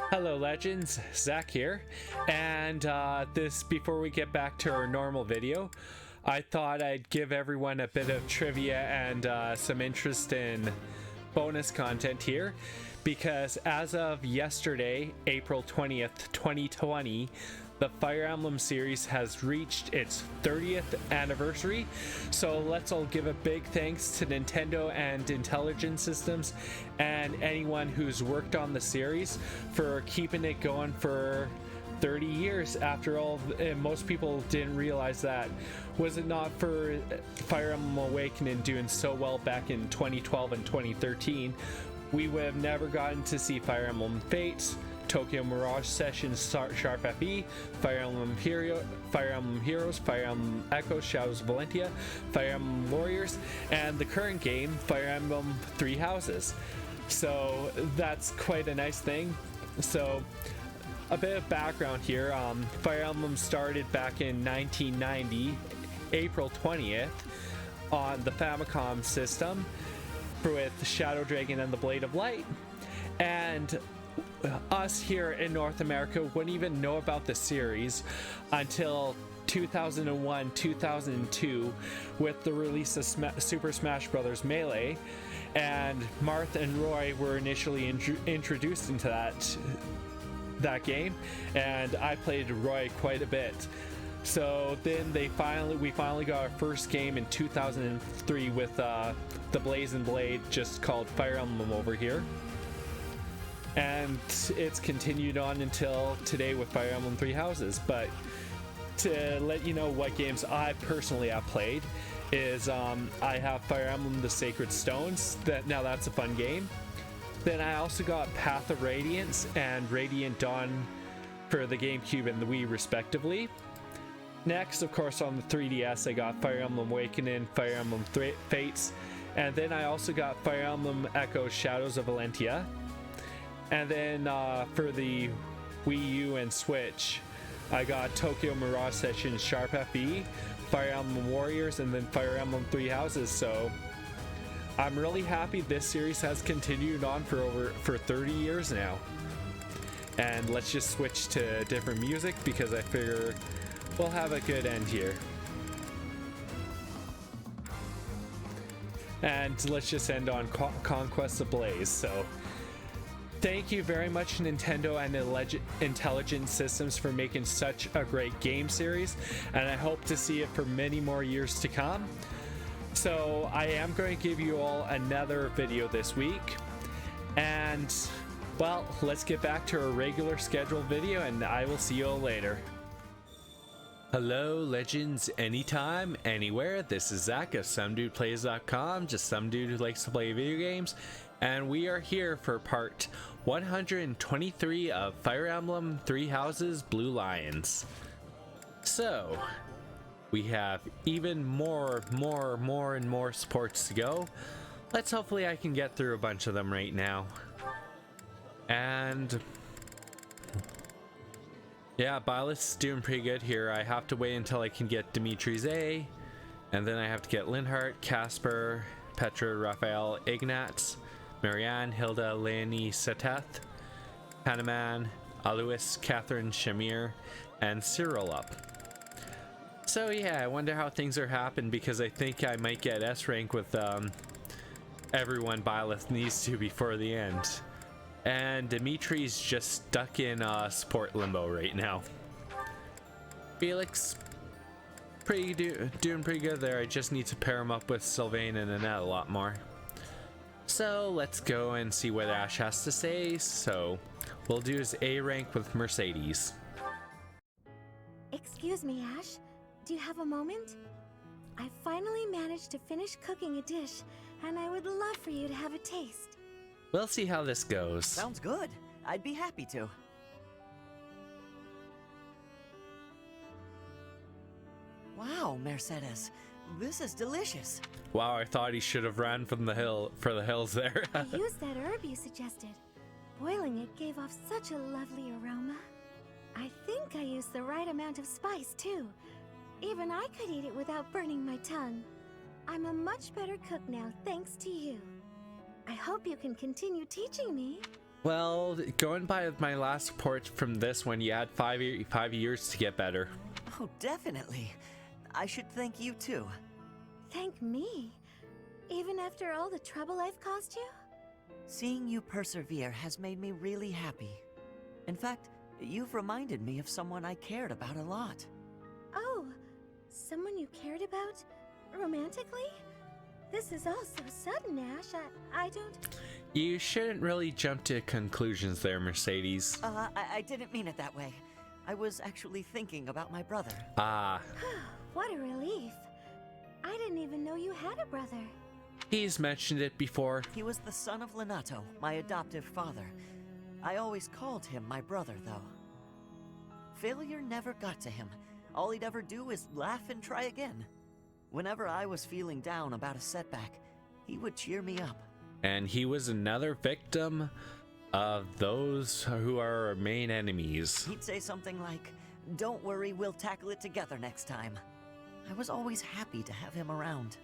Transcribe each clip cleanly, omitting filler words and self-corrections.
Hello legends, Zach here, and before we get back to our normal video, I thought I'd give everyone a bit of trivia and some interest in bonus content here, because as of yesterday, April 20th, 2020, the Fire Emblem series has reached its 30th anniversary, so let's all give a big thanks to Nintendo and Intelligent Systems and anyone who's worked on the series for keeping it going for 30 years. After all, most people didn't realize that. Was it not for Fire Emblem Awakening doing so well back in 2012 and 2013, we would have never gotten to see Fire Emblem Fates, Tokyo Mirage Sessions, Sharp FE, Fire Emblem Heroes, Fire Emblem Echoes, Shadows of Valentia, Fire Emblem Warriors, and the current game, Fire Emblem Three Houses. So that's quite a nice thing. So a bit of background here. Fire Emblem started back in 1990, April 20th, on the Famicom system with Shadow Dragon and the Blade of Light. And us here in North America wouldn't even know about the series until 2001, 2002 with the release of Super Smash Bros. Melee, and Marth and Roy were initially introduced into that game, and I played Roy quite a bit. So then we finally got our first game in 2003 with the Blazing Blade, just called Fire Emblem over here. And it's continued on until today with Fire Emblem Three Houses. But to let you know what games I personally have played is I have Fire Emblem The Sacred Stones. Now that's a fun game. Then I also got Path of Radiance and Radiant Dawn for the GameCube and the Wii respectively. Next, of course, on the 3DS I got Fire Emblem Awakening, Fire Emblem Fates, and then I also got Fire Emblem Echoes, Shadows of Valentia. And then for the Wii U and Switch, I got Tokyo Mirage Sessions, Sharp FE, Fire Emblem Warriors, and then Fire Emblem Three Houses. So I'm really happy this series has continued on for 30 years now. And let's just switch to different music because I figure we'll have a good end here. And let's just end on Conquest of Blaze. So thank you very much, Nintendo and Intelligent Systems, for making such a great game series, and I hope to see it for many more years to come. So I am going to give you all another video this week, and well, let's get back to our regular scheduled video, and I will see you all later. Hello legends, anytime, anywhere. This is Zach of SomeDudePlays.com, just some dude who likes to play video games, and we are here for part 123 of Fire Emblem Three Houses Blue Lions. So we have even more and more sports to go. Hopefully I can get through a bunch of them right now. And yeah, Byleth's doing pretty good here. I have to wait until I can get Dimitri's A, and then I have to get Linhardt, Caspar, Petra, Raphael, Ignatz, Marianne, Hilda, Leonie, Seteth, Hanuman, Alois, Catherine, Shamir, and Cyril up. So yeah, I wonder how things are happening, because I think I might get S rank with everyone Byleth needs to before the end. And Dimitri's just stuck in sport limbo right now. Felix, doing pretty good there. I just need to pair him up with Sylvain and Annette a lot more. So let's go and see what Ashe has to say. So we'll do his A rank with Mercedes. Excuse me, Ashe. Do you have a moment? I finally managed to finish cooking a dish, and I would love for you to have a taste. We'll see how this goes. Sounds good. I'd be happy to. Wow, Mercedes. This is delicious. Wow, I thought he should have ran from the hills there. I used that herb you suggested. Boiling it gave off such a lovely aroma. I think I used the right amount of spice, too. Even I could eat it without burning my tongue. I'm a much better cook now, thanks to you. I hope you can continue teaching me. Well, going by my last report from this one, you had 5 years to get better. Oh, definitely. I should thank you too. Thank me? Even after all the trouble I've caused you? Seeing you persevere has made me really happy. In fact, you've reminded me of someone I cared about a lot. Oh, someone you cared about? Romantically? This is all so sudden, Ashe. I don't... You shouldn't really jump to conclusions there, Mercedes. I didn't mean it that way. I was actually thinking about my brother. Ah. What a relief. I didn't even know you had a brother. He's mentioned it before. He was the son of Lenato, my adoptive father. I always called him my brother, though. Failure never got to him. All he'd ever do is laugh and try again. Whenever I was feeling down about a setback, he would cheer me up. And he was another victim of those who are our main enemies. He'd say something like, "Don't worry, we'll tackle it together next time." I was always happy to have him around.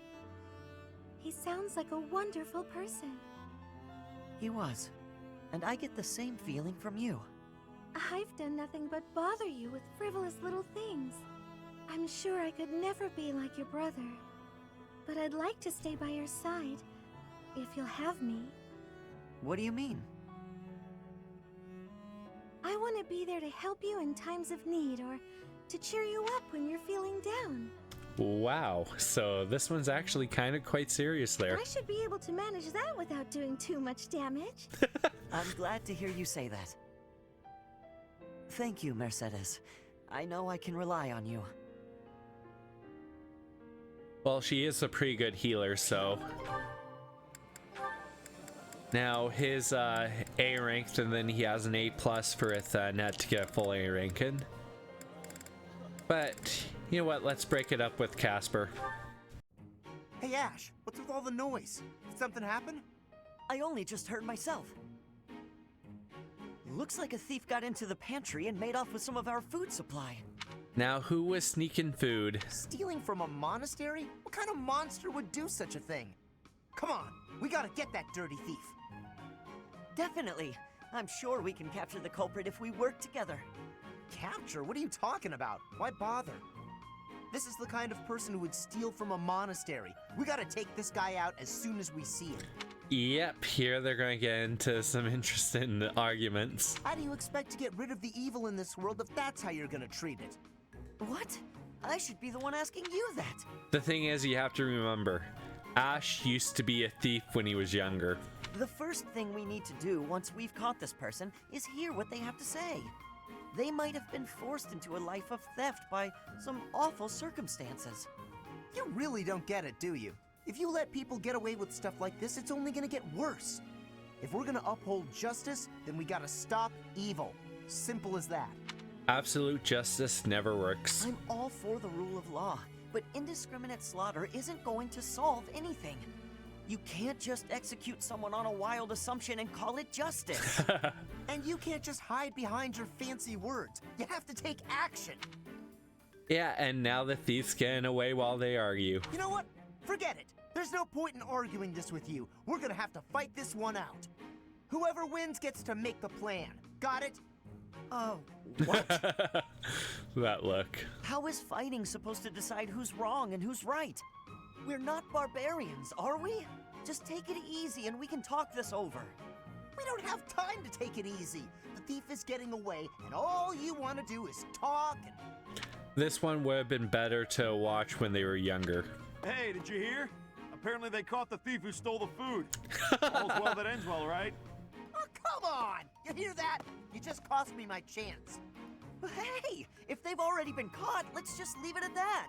He sounds like a wonderful person. He was. And I get the same feeling from you. I've done nothing but bother you with frivolous little things. I'm sure I could never be like your brother. But I'd like to stay by your side, if you'll have me. What do you mean? I want to be there to help you in times of need, or to cheer you up when you're feeling down. Wow, so this one's actually kind of quite serious there. I should be able to manage that without doing too much damage. I'm glad to hear you say that. Thank you, Mercedes. I know I can rely on you. Well, she is a pretty good healer, so... Now, his A ranked, and then he has an A+ for with Annette to get a full A ranking. But, you know what, let's break it up with Caspar. Hey Ashe, what's with all the noise? Did something happen? I only just heard myself. Looks like a thief got into the pantry and made off with some of our food supply. Now, who was sneaking food? Stealing from a monastery? What kind of monster would do such a thing? Come on, we gotta get that dirty thief. Definitely. I'm sure we can capture the culprit if we work together. Capture? What are you talking about? Why bother? This is the kind of person who would steal from a monastery. We gotta take this guy out as soon as we see him. Yep, here they're going to get into some interesting arguments. How do you expect to get rid of the evil in this world if that's how you're gonna treat it? What? I should be the one asking you that. The thing is, you have to remember, Ashe used to be a thief when he was younger. The first thing we need to do once we've caught this person is hear what they have to say. They might have been forced into a life of theft by some awful circumstances. You really don't get it, do you? If you let people get away with stuff like this, it's only gonna get worse. If we're gonna uphold justice, then we gotta stop evil. Simple as that. Absolute justice never works. I'm all for the rule of law, but indiscriminate slaughter isn't going to solve anything. You can't just execute someone on a wild assumption and call it justice. And you can't just hide behind your fancy words. You have to take action. Yeah, and now the thief's getting away while they argue. You know what? Forget it. There's no point in arguing this with you. We're gonna have to fight this one out. Whoever wins gets to make the plan. Got it? What? That look. How is fighting supposed to decide who's wrong and who's right? We're not barbarians, are we? Just take it easy and we can talk this over. We don't have time to take it easy. The thief is getting away, and all you want to do is talk and... This one would have been better to watch when they were younger. Hey, did you hear? Apparently they caught the thief who stole the food. All's well that ends well, right? Oh, come on! You hear that? You just cost me my chance. Hey, if they've already been caught, let's just leave it at that.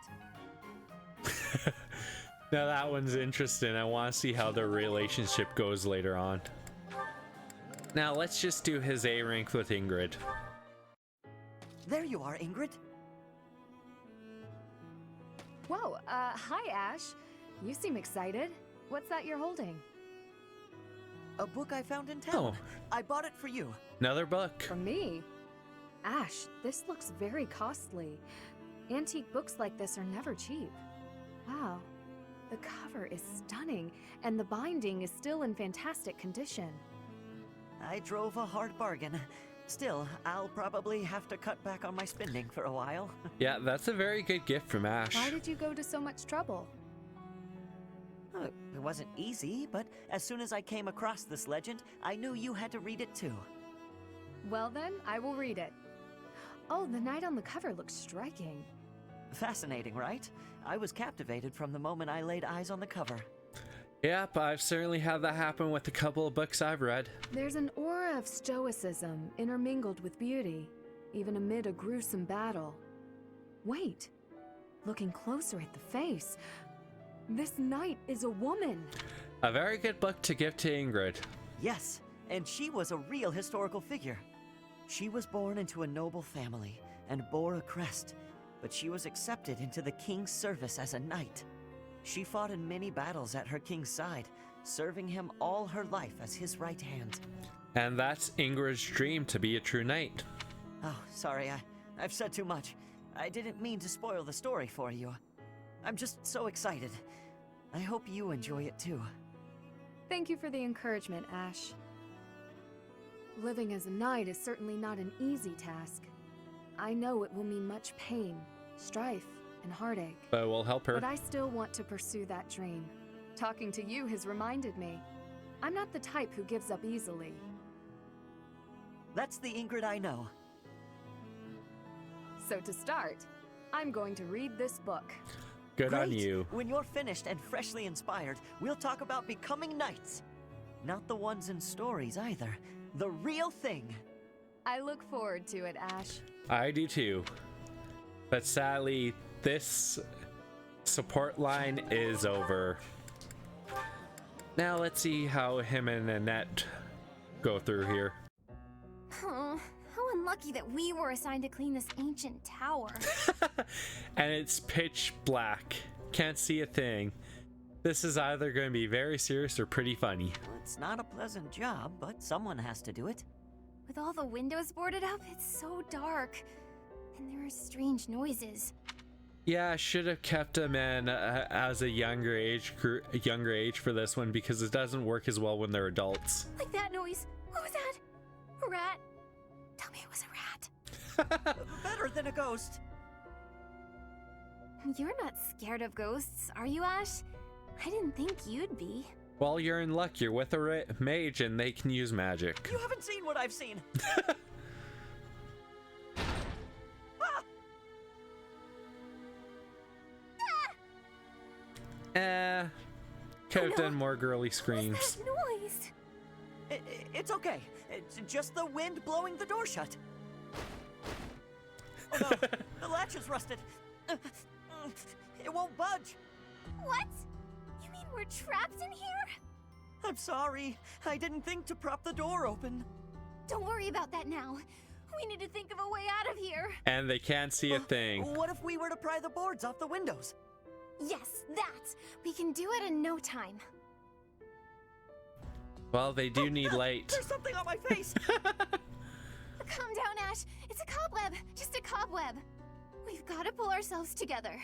Now that one's interesting. I want to see how their relationship goes later on. Now let's just do his A rank with Ingrid. There you are, Ingrid. Whoa, hi Ashe. You seem excited. What's that you're holding? A book I found in town. Oh. I bought it for you. Another book. For me? Ashe, this looks very costly. Antique books like this are never cheap. Wow, the cover is stunning, and the binding is still in fantastic condition. I drove a hard bargain. Still, I'll probably have to cut back on my spending for a while. Yeah, that's a very good gift from Ashe. Why did you go to so much trouble? It wasn't easy, but as soon as I came across this legend, I knew you had to read it too. Well then, I will read it. Oh, the knight on the cover looks striking. Fascinating, right? I was captivated from the moment I laid eyes on the cover. Yep, I've certainly had that happen with a couple of books I've read. There's an aura of stoicism intermingled with beauty, even amid a gruesome battle. Wait, looking closer at the face, this knight is a woman. A very good book to give to Ingrid. Yes, and she was a real historical figure. She was born into a noble family and bore a crest, but she was accepted into the king's service as a knight. She fought in many battles at her king's side, serving him all her life as his right hand. And that's Ingrid's dream, to be a true knight. Oh, sorry, I've said too much. I didn't mean to spoil the story for you. I'm just so excited. I hope you enjoy it too. Thank you for the encouragement, Ashe. Living as a knight is certainly not an easy task. I know it will mean much pain, strife, and heartache. But we'll help her. But I still want to pursue that dream. Talking to you has reminded me. I'm not the type who gives up easily. That's the Ingrid I know. So to start, I'm going to read this book. Good on Great. you. When you're finished and freshly inspired, we'll talk about becoming knights. Not the ones in stories either. The real thing. I look forward to it, Ashe. I do too. But sadly, this support line is over. Now let's see how him and Annette go through here. Oh, how unlucky that we were assigned to clean this ancient tower. And it's pitch black. Can't see a thing. This is either going to be very serious or pretty funny. Well, it's not a pleasant job, but someone has to do it. With all the windows boarded up, it's so dark. And there are strange noises. Yeah, I should have kept him in as a younger age for this one, because it doesn't work as well when they're adults. Like that noise. What was that? A rat? Tell me it was a rat. Better than a ghost. You're not scared of ghosts, are you, Ashe? I didn't think you'd be. Well, you're in luck. You're with a mage and they can use magic. You haven't seen what I've seen. Could have no. done more girly screams. What's that noise? It's okay. It's just the wind blowing the door shut. Oh no, the latch is rusted. It won't budge. What? You mean we're trapped in here? I'm sorry. I didn't think to prop the door open. Don't worry about that now. We need to think of a way out of here. And they can't see a thing. What if we were to pry the boards off the windows? Yes, that. We can do it in no time. Well, they do need light. There's something on my face. Calm down, Ashe. It's a cobweb. Just a cobweb. We've got to pull ourselves together.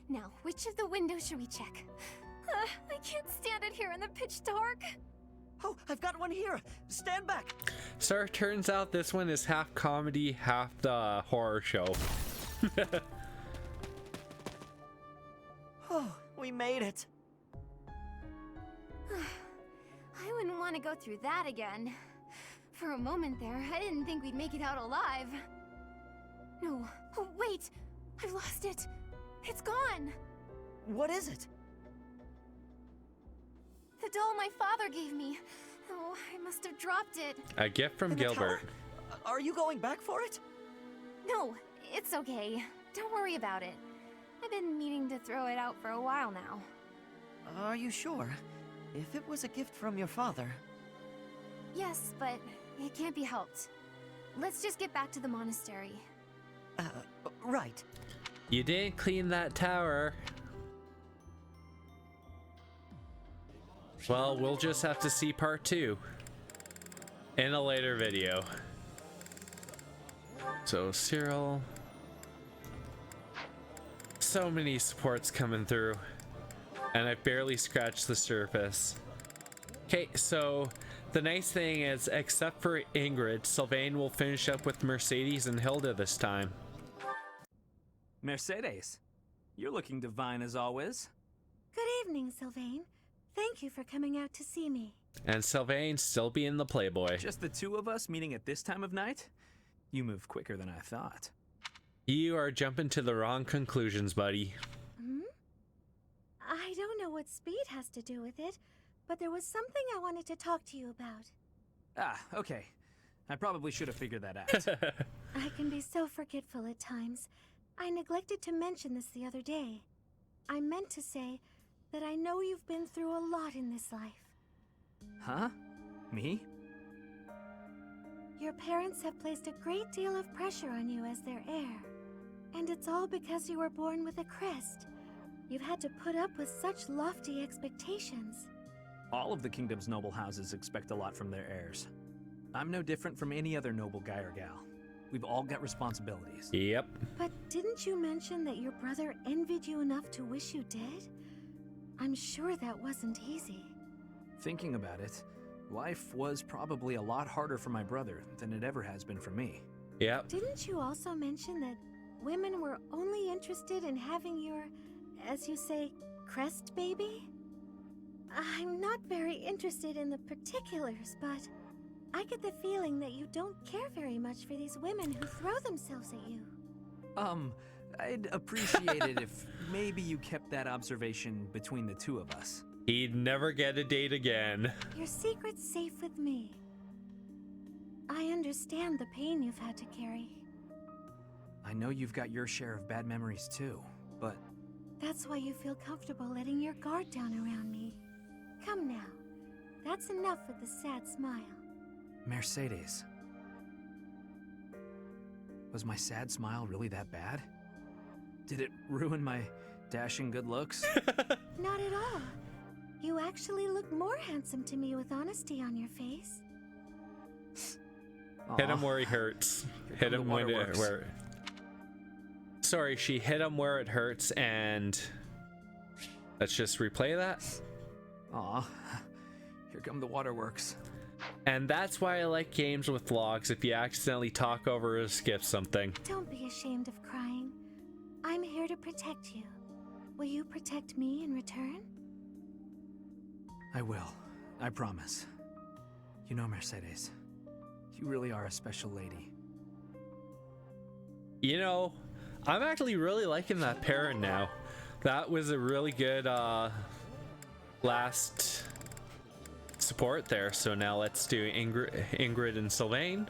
Now, which of the windows should we check? I can't stand it here in the pitch dark. Oh, I've got one here. Stand back. So it turns out this one is half comedy, half the horror show. Oh, we made it. I wouldn't want to go through that again. For a moment there, I didn't think we'd make it out alive. No. Oh, wait. I've lost it. It's gone. What is it? The doll my father gave me. Oh, I must have dropped it. A gift from In the Gilbert. tower? Are you going back for it? No, it's okay. Don't worry about it. I've been meaning to throw it out for a while now. Are you sure? If it was a gift from your father... Yes, but it can't be helped. Let's just get back to the monastery. Right. You didn't clean that tower. Well, we'll just have to see part 2 in a later video. So, Cyril. So many supports coming through. And I barely scratched the surface. Okay, so The nice thing is, except for Ingrid, Sylvain will finish up with Mercedes and Hilda this time. Mercedes, you're looking divine as always. Good evening, Sylvain. Thank you for coming out to see me. And Sylvain still being the playboy. Just the two of us meeting at this time of night? You move quicker than I thought. You are jumping to the wrong conclusions, buddy. I don't know what speed has to do with it, but there was something I wanted to talk to you about. Ah, okay. I probably should have figured that out. I can be so forgetful at times. I neglected to mention this the other day. I meant to say that I know you've been through a lot in this life. Huh? Me? Your parents have placed a great deal of pressure on you as their heir. And it's all because you were born with a crest. You've had to put up with such lofty expectations. All of the kingdom's noble houses expect a lot from their heirs. I'm no different from any other noble guy or gal. We've all got responsibilities. Yep. But didn't you mention that your brother envied you enough to wish you dead? I'm sure that wasn't easy. Thinking about it, life was probably a lot harder for my brother than it ever has been for me. Yep. Didn't you also mention that women were only interested in having your, as you say, crest baby? I'm not very interested in the particulars, but I get the feeling that you don't care very much for these women who throw themselves at you. I'd appreciate it if maybe you kept that observation between the two of us. He'd never get a date again. Your secret's safe with me. I understand the pain you've had to carry. I know you've got your share of bad memories too, but... That's why you feel comfortable letting your guard down around me. Come now. That's enough with the sad smile. Mercedes. Was my sad smile really that bad? Did it ruin my dashing good looks? Not at all. You actually look more handsome to me with honesty on your face. Hit him where he hurts. Hit him where... Sorry, she hit him where it hurts, and... Let's just replay that. Aw, here come the waterworks. And that's why I like games with logs if you accidentally talk over or skip something. Don't be ashamed of crying. I'm here to protect you. Will you protect me in return? I will. I promise. You know, Mercedes, you really are a special lady. You know, I'm actually really liking that pairing now. That was a really good last support there. So now let's do Ingrid and Sylvain.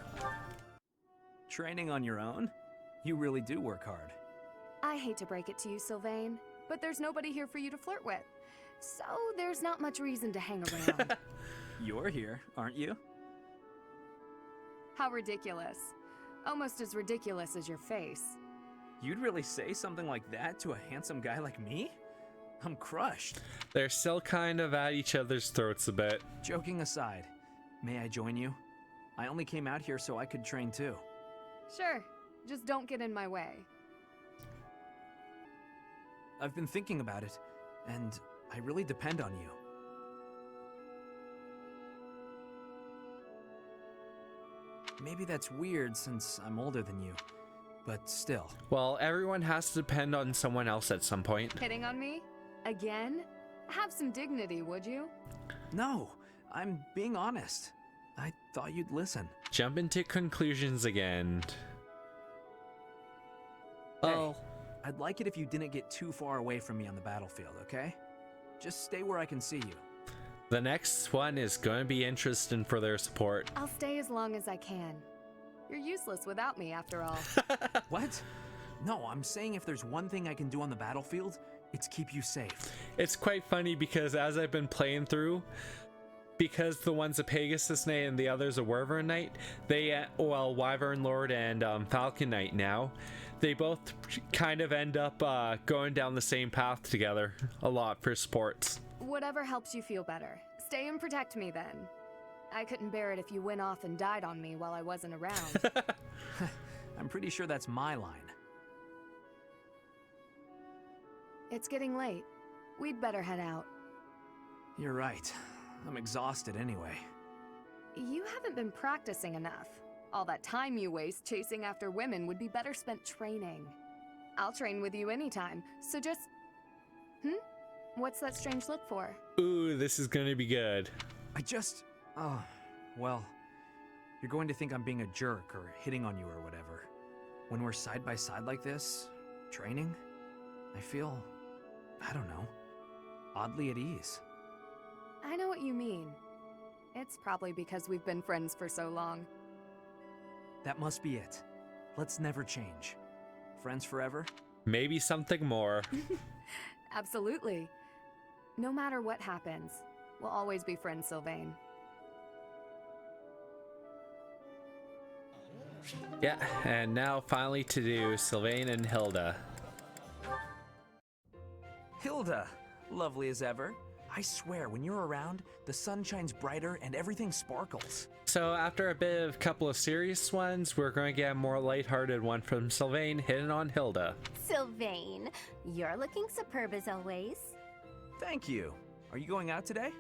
Training on your own? You really do work hard. I hate to break it to you, Sylvain, but there's nobody here for you to flirt with. So there's not much reason to hang around. You're here, aren't you? How ridiculous. Almost as ridiculous as your face. You'd really say something like that to a handsome guy like me? I'm crushed. They're still kind of at each other's throats a bit. Joking aside, may I join you? I only came out here so I could train too. Sure, just don't get in my way. I've been thinking about it, and I really depend on you. Maybe that's weird since I'm older than you, but still. Well, everyone has to depend on someone else at some point. Hitting on me? Again? Have some dignity, would you? No, I'm being honest. I thought you'd listen. Jump into conclusions again. Oh. Hey, I'd like it if you didn't get too far away from me on the battlefield, okay? Just stay where I can see you. The next one is going to be interesting for their support. I'll stay as long as I can. You're useless without me, after all. What? No, I'm saying if there's one thing I can do on the battlefield, it's keep you safe. It's quite funny because as I've been playing through, because the one's a Pegasus Knight and the other's a Wyvern Knight, they, well, Wyvern Lord and Falcon Knight now, they both kind of end up going down the same path together a lot for sports. Whatever helps you feel better. Stay and protect me then. I couldn't bear it if you went off and died on me while I wasn't around. I'm pretty sure that's my line. It's getting late. We'd better head out. You're right. I'm exhausted anyway. You haven't been practicing enough. All that time you waste chasing after women would be better spent training. I'll train with you anytime, so just... What's that strange look for? Ooh, this is gonna be good. Oh, well, you're going to think I'm being a jerk or hitting on you or whatever. When we're side by side like this, training, I feel, I don't know, oddly at ease. I know what you mean. It's probably because we've been friends for so long. That must be it. Let's never change. Friends forever? Maybe something more. Absolutely. No matter what happens, we'll always be friends, Sylvain. Yeah, and now finally to do Sylvain and Hilda. Hilda, lovely as ever. I swear, when you're around, the sun shines brighter and everything sparkles. So after a bit of couple of serious ones, we're going to get a more lighthearted one from Sylvain hitting on Hilda. Sylvain, you're looking superb as always. Thank you. Are you going out today?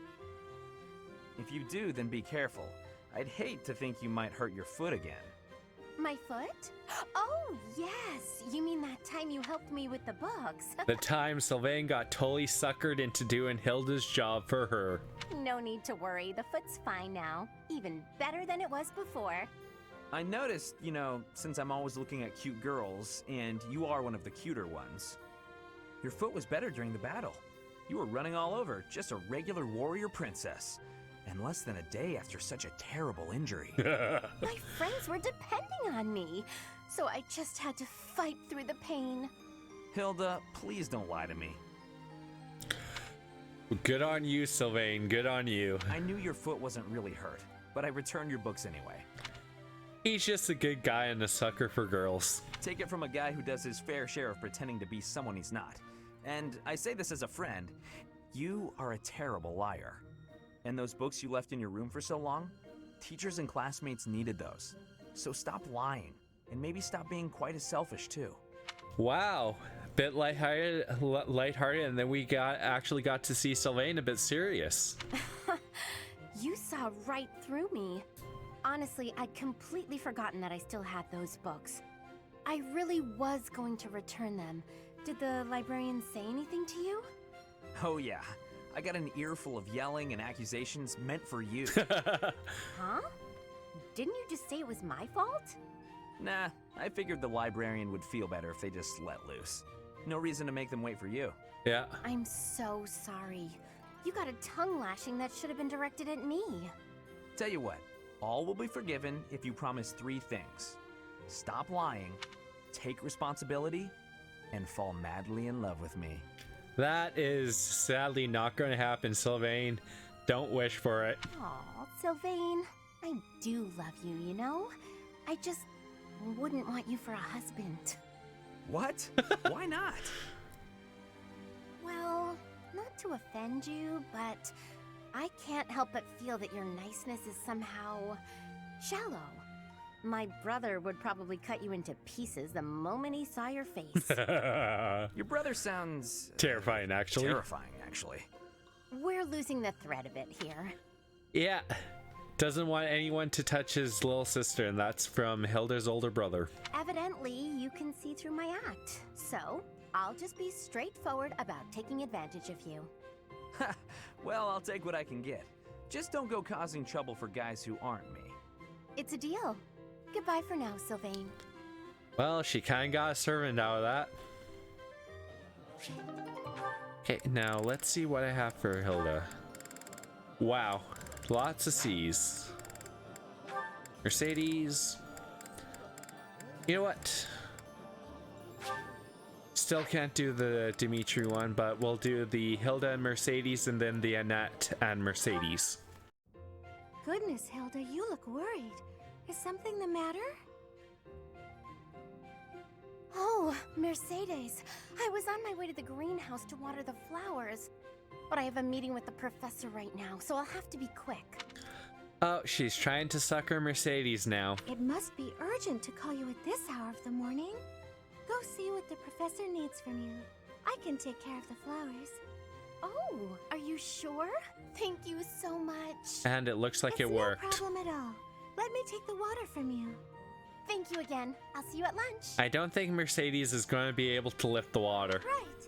If you do, then be careful. I'd hate to think you might hurt your foot again. My foot? Oh, yes. You mean that time you helped me with the books? The time Sylvain got totally suckered into doing Hilda's job for her. No need to worry. The foot's fine now. Even better than it was before. I noticed, since I'm always looking at cute girls, and you are one of the cuter ones, your foot was better during the battle. You were running all over, just a regular warrior princess. And less than a day after such a terrible injury. My friends were depending on me, so I just had to fight through the pain. Hilda, please don't lie to me. Good on you, Sylvain. Good on you. I knew your foot wasn't really hurt, but I returned your books anyway. He's just a good guy and a sucker for girls. Take it from a guy who does his fair share of pretending to be someone he's not. And I say this as a friend, you are a terrible liar. And those books you left in your room for so long, teachers and classmates needed those. So stop lying, and maybe stop being quite as selfish too. Wow, bit lighthearted, and then we actually got to see Sylvain a bit serious. You saw right through me. Honestly, I'd completely forgotten that I still had those books. I really was going to return them. Did the librarian say anything to you? Oh yeah. I got an earful of yelling and accusations meant for you. Huh? Didn't you just say it was my fault? Nah, I figured the librarian would feel better if they just let loose. No reason to make them wait for you. Yeah. I'm so sorry. You got a tongue lashing that should have been directed at me. Tell you what, all will be forgiven if you promise 3 things. Stop lying, take responsibility, and fall madly in love with me. That is sadly not going to happen, Sylvain. Don't wish for it. Aw, Sylvain. I do love you, you know? I just wouldn't want you for a husband. What? Why not? Well, not to offend you, but I can't help but feel that your niceness is somehow shallow. My brother would probably cut you into pieces the moment he saw your face. Your brother sounds... terrifying, actually. Terrifying, actually. We're losing the thread of it here. Yeah. Doesn't want anyone to touch his little sister, and that's from Hilda's older brother. Evidently, you can see through my act. So, I'll just be straightforward about taking advantage of you. Well, I'll take what I can get. Just don't go causing trouble for guys who aren't me. It's a deal. Goodbye for now, Sylvain. Well, she kind of got a servant out of that. Okay, now let's see what I have for Hilda. Wow, lots of C's. Mercedes. You know what? Still can't do the Dimitri one, but we'll do the Hilda and Mercedes and then the Annette and Mercedes. Goodness, Hilda, you look worried. Is something the matter? Oh, Mercedes. I was on my way to the greenhouse to water the flowers. But I have a meeting with the professor right now, so I'll have to be quick. Oh, she's trying to sucker Mercedes now. It must be urgent to call you at this hour of the morning. Go see what the professor needs from you. I can take care of the flowers. Oh, are you sure? Thank you so much. And it looks like it worked. No problem at all. Let me take the water from you. Thank you again. I'll see you at lunch. I don't think Mercedes is going to be able to lift the water. Right.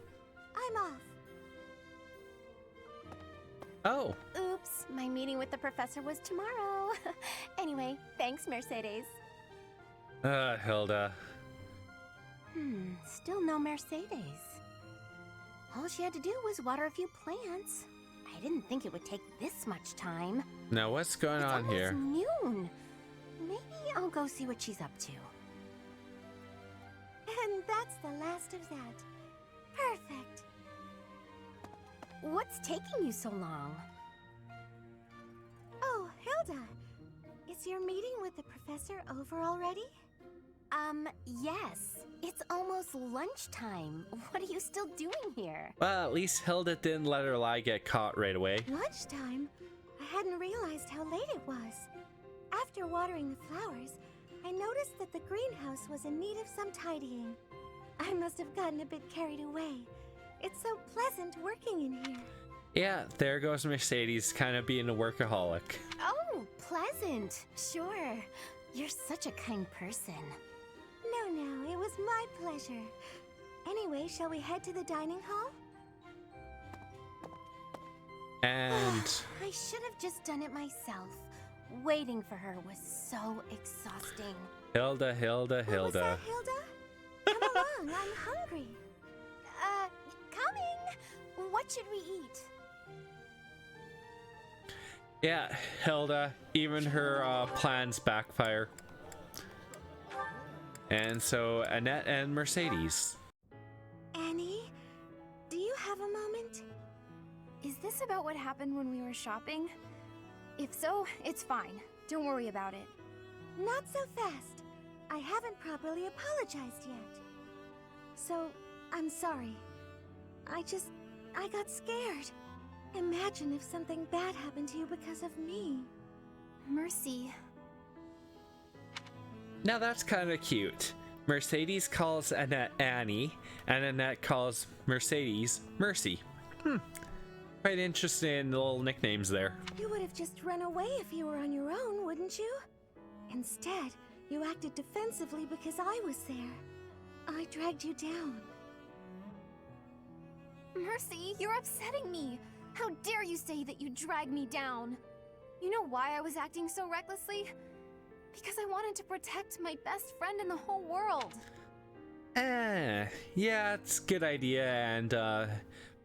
I'm off. Oh. Oops, my meeting with the professor was tomorrow. Anyway, thanks, Mercedes. Hilda. Still no Mercedes. All she had to do was water a few plants. I didn't think it would take this much time. Now what's going on here? It's almost noon. Maybe I'll go see what she's up to. And that's the last of that. Perfect. What's taking you so long? Oh, Hilda. Is your meeting with the professor over already? Yes. It's almost lunchtime. What are you still doing here? Well, at least Hilda didn't let her lie get caught right away. Lunchtime? I hadn't realized how late it was. After watering the flowers, I noticed that the greenhouse was in need of some tidying. I must have gotten a bit carried away. It's so pleasant working in here. Yeah, there goes Mercedes, kind of being a workaholic. Oh, pleasant. Sure. You're such a kind person. No, it was my pleasure. Anyway, shall we head to the dining hall? And I should have just done it myself. Waiting for her was so exhausting. Hilda. What was that, Hilda? Come along, I'm hungry. Coming! What should we eat? Yeah, Hilda, even her plans backfire. And so Annette and Mercedes. Annie, do you have a moment? Is this about what happened when we were shopping? If so, it's fine. Don't worry about it. Not so fast. I haven't properly apologized yet. So, I'm sorry. I got scared. Imagine if something bad happened to you because of me. Mercy. Now that's kind of cute. Mercedes calls Annette Annie, and Annette calls Mercedes Mercy. Quite interesting little nicknames there. You would have just run away if you were on your own, wouldn't you? Instead, you acted defensively because I was there. I dragged you down. Mercy, you're upsetting me. How dare you say that you dragged me down? You know why I was acting so recklessly? Because I wanted to protect my best friend in the whole world. Yeah, it's a good idea, and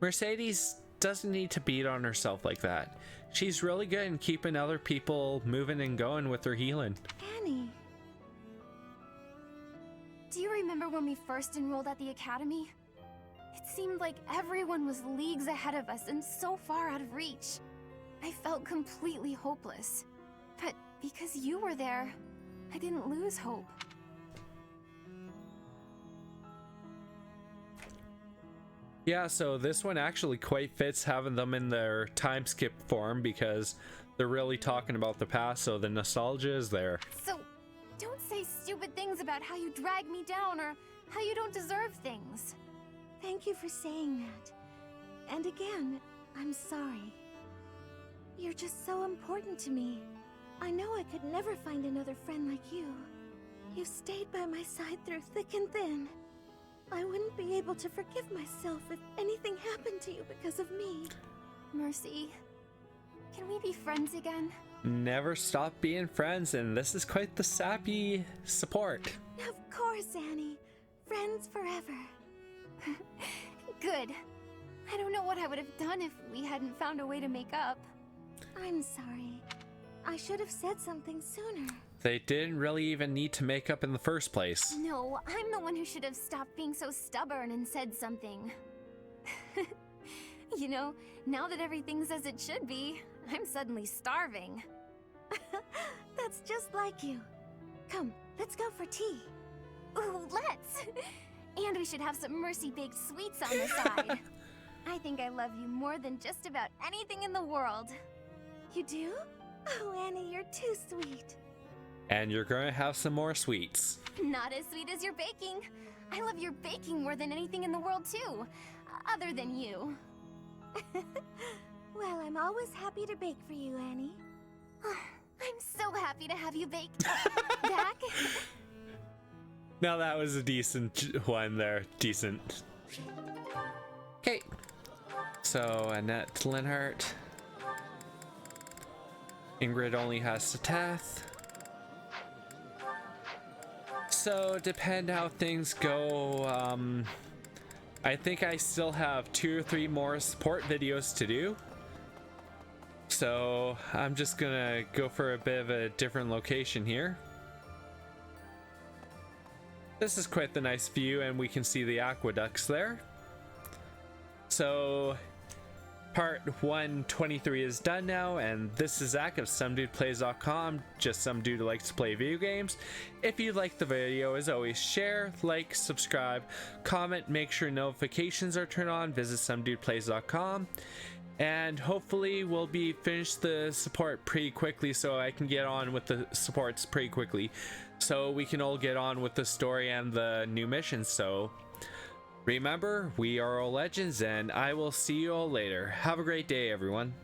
Mercedes doesn't need to beat on herself like that. She's really good in keeping other people moving and going with her healing. Annie. Do you remember when we first enrolled at the academy? It seemed like everyone was leagues ahead of us and so far out of reach. I felt completely hopeless. But because you were there, I didn't lose hope. Yeah, so this one actually quite fits having them in their time skip form because they're really talking about the past, so the nostalgia is there. So, don't say stupid things about how you drag me down or how you don't deserve things. Thank you for saying that. And again, I'm sorry. You're just so important to me. I know I could never find another friend like you. You've stayed by my side through thick and thin. I wouldn't be able to forgive myself if anything happened to you because of me. Mercy, can we be friends again? Never stop being friends, and this is quite the sappy support. Of course, Annie. Friends forever. Good. I don't know what I would have done if we hadn't found a way to make up. I'm sorry. I should have said something sooner. They didn't really even need to make up in the first place. No, I'm the one who should have stopped being so stubborn and said something. You know, now that everything's as it should be, I'm suddenly starving. That's just like you. Come, let's go for tea. Ooh, let's! And we should have some Mercy-baked sweets on the side. I think I love you more than just about anything in the world. You do? Oh, Annie, you're too sweet. And you're gonna have some more sweets. Not as sweet as your baking. I love your baking more than anything in the world, too. Other than you. Well, I'm always happy to bake for you, Annie. I'm so happy to have you baked. Back? Now that was a decent one there. Decent. Okay. So, Annette Linhart. Ingrid only has Satath. So, depend how things go. I think I still have 2 or 3 more support videos to do. So, I'm just gonna go for a bit of a different location here. This is quite the nice view, and we can see the aqueducts there. So, part 123 is done now, and this is Zach of SomeDudePlays.com, just some dude who likes to play video games. If you like the video, as always, share, like, subscribe, comment, make sure notifications are turned on, visit SomeDudePlays.com, and hopefully we'll be finished the support pretty quickly so I can get on with the supports pretty quickly, so we can all get on with the story and the new missions. So remember, we are all legends, and I will see you all later. Have a great day, everyone.